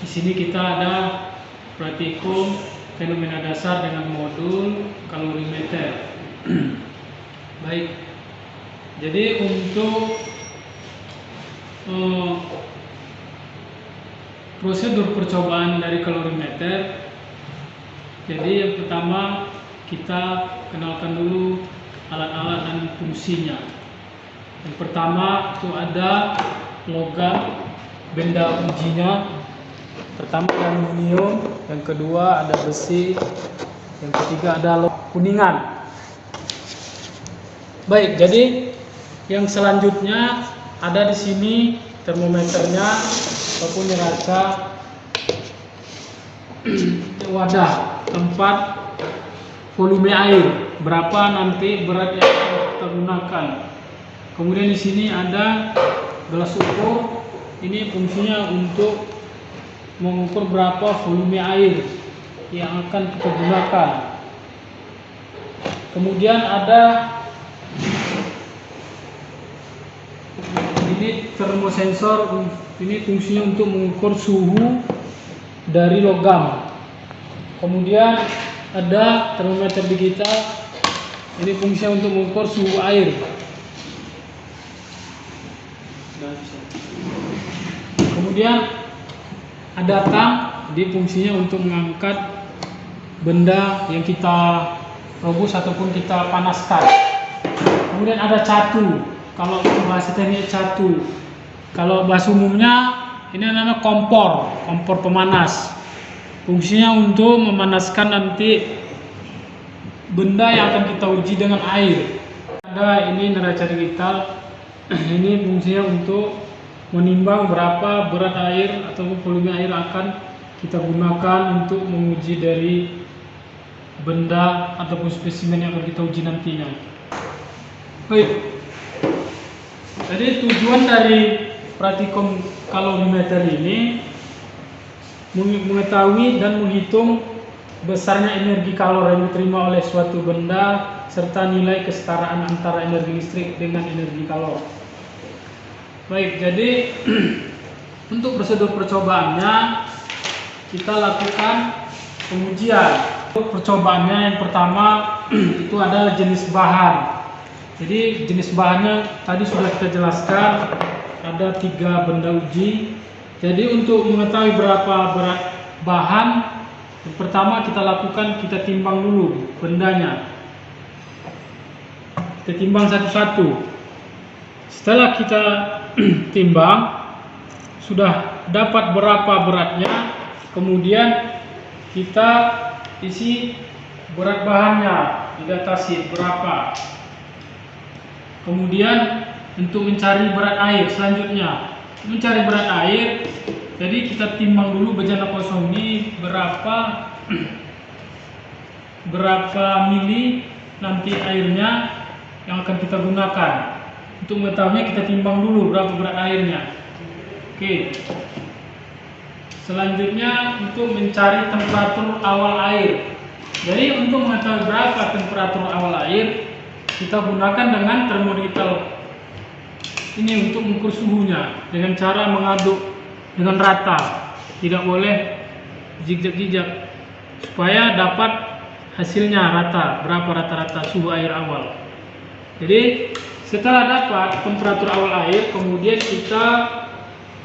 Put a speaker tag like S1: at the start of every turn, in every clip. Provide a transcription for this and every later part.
S1: Di sini kita ada praktikum fenomena dasar dengan modul kalorimeter. Baik. Jadi untuk prosedur percobaan dari kalorimeter, jadi yang pertama kita kenalkan dulu alat-alat dan fungsinya. Yang pertama itu ada logam, benda ujinya. Pertama ada aluminium, yang kedua ada besi, yang ketiga ada kuningan. Baik, jadi yang selanjutnya ada di sini termometernya ataupun neraca wadah tempat volume air, berapa nanti berat yang kita gunakan. Kemudian di sini ada gelas ukur, ini fungsinya untuk mengukur berapa volume air yang akan kita gunakan. Kemudian ada ini termosensor, ini fungsinya untuk mengukur suhu dari logam. Kemudian ada termometer digital, ini fungsinya untuk mengukur suhu air. Kemudian ada tang, jadi fungsinya untuk mengangkat benda yang kita rebus ataupun kita panaskan. Kemudian ada catu, kalau bahasa teknik catu. Kalau bahasa umumnya ini namanya kompor pemanas. Fungsinya untuk memanaskan nanti benda yang akan kita uji dengan air. Ada ini neraca digital, ini fungsinya untuk menimbang berapa berat air atau volume air akan kita gunakan untuk menguji dari benda ataupun spesimen yang akan kita uji nantinya. Baik, jadi tujuan dari praktikum kalorimeter ini mengetahui dan menghitung besarnya energi kalor yang diterima oleh suatu benda serta nilai kesetaraan antara energi listrik dengan energi kalor. Baik, jadi untuk prosedur percobaannya kita lakukan pengujian. Untuk percobaannya yang pertama itu adalah jenis bahan. Jadi jenis bahannya tadi sudah kita jelaskan, ada 3 benda uji. Jadi untuk mengetahui berapa berat bahan, yang pertama kita timbang dulu bendanya. Kita timbang satu-satu. Setelah kita timbang, sudah dapat berapa beratnya, kemudian kita isi berat bahannya, dibatasi berapa. Kemudian untuk mencari berat air selanjutnya, mencari berat air, jadi kita timbang dulu bejana kosong ini berapa mili nanti airnya yang akan kita gunakan. Untuk mengetahuinya kita timbang dulu berapa berat airnya. Oke. Selanjutnya untuk mencari temperatur awal air. Jadi untuk mengetahui berapa temperatur awal air, kita gunakan dengan termodigital ini untuk mengukur suhunya dengan cara mengaduk dengan rata, tidak boleh zigzag supaya dapat hasilnya rata, berapa rata-rata suhu air awal. Jadi setelah dapat temperatur awal air, kemudian kita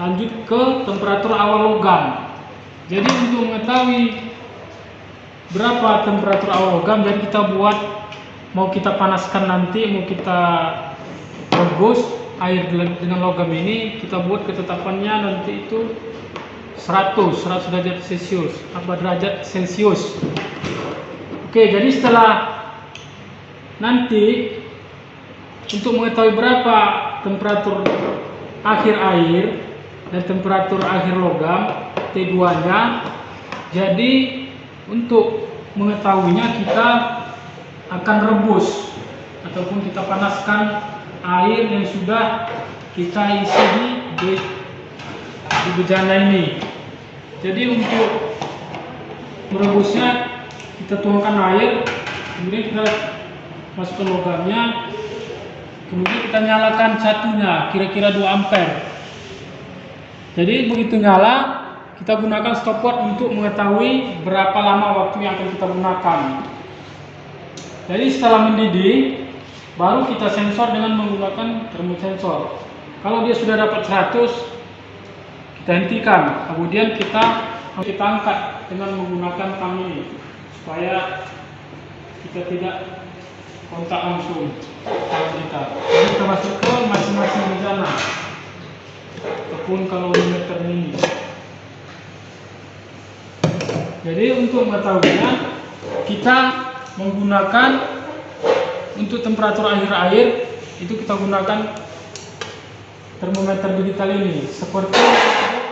S1: lanjut ke temperatur awal logam. Jadi untuk mengetahui berapa temperatur awal logam, jadi kita buat, mau kita panaskan nanti, mau kita rebus air dengan logam ini, kita buat ketetapannya nanti itu 100 derajat Celcius, derajat Celcius. Oke, jadi setelah nanti untuk mengetahui berapa temperatur akhir air dan temperatur akhir logam T2-nya, jadi untuk mengetahuinya kita akan rebus ataupun kita panaskan air yang sudah kita isi di bejana ini. Jadi untuk merebusnya kita tuangkan air, kemudian kita masukkan logamnya, kemudian kita nyalakan catunya kira-kira 2 ampere. Jadi begitu nyala, kita gunakan stopwatch untuk mengetahui berapa lama waktu yang akan kita gunakan. Jadi setelah mendidih, baru kita sensor dengan menggunakan termosensor. Kalau dia sudah dapat 100, kita hentikan. Kemudian kita angkat dengan menggunakan tang ini, supaya kita tidak kontak langsung tangan kita. Jadi kita masuk ke masing-masing bejana, ataupun kalorimeter ini. Jadi untuk mengetahuinya, kita menggunakan untuk temperatur air itu kita gunakan termometer digital ini, seperti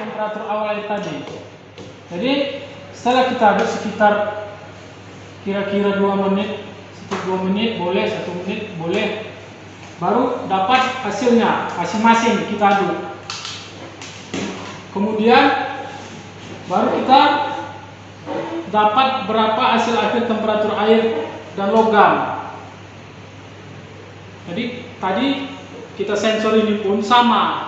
S1: temperatur awal air tadi. Jadi setelah kita aduk sekitar kira-kira 2 menit, setiap 2 menit boleh, 1 menit boleh, baru dapat hasilnya masing-masing kita aduk. Kemudian baru kita dapat berapa hasil akhir temperatur air dan logam. Jadi tadi kita sensor ini pun sama.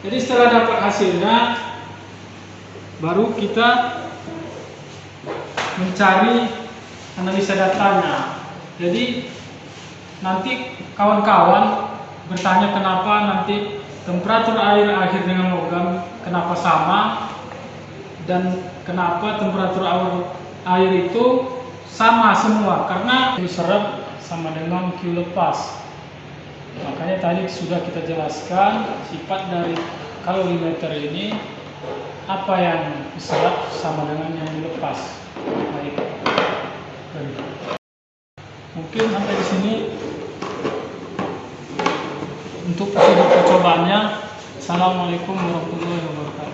S1: Jadi setelah dapat hasilnya, baru kita mencari analisa datanya. Jadi nanti kawan-kawan bertanya kenapa nanti temperatur air akhir dengan logam kenapa sama, dan kenapa temperatur air itu sama semua, karena Q serap sama dengan Q lepas. Makanya tadi sudah kita jelaskan sifat dari kalorimeter ini, apa yang diserap sama dengan yang dilepas. Baik. Mungkin sampai di sini untuk percobaannya. Assalamualaikum warahmatullahi wabarakatuh.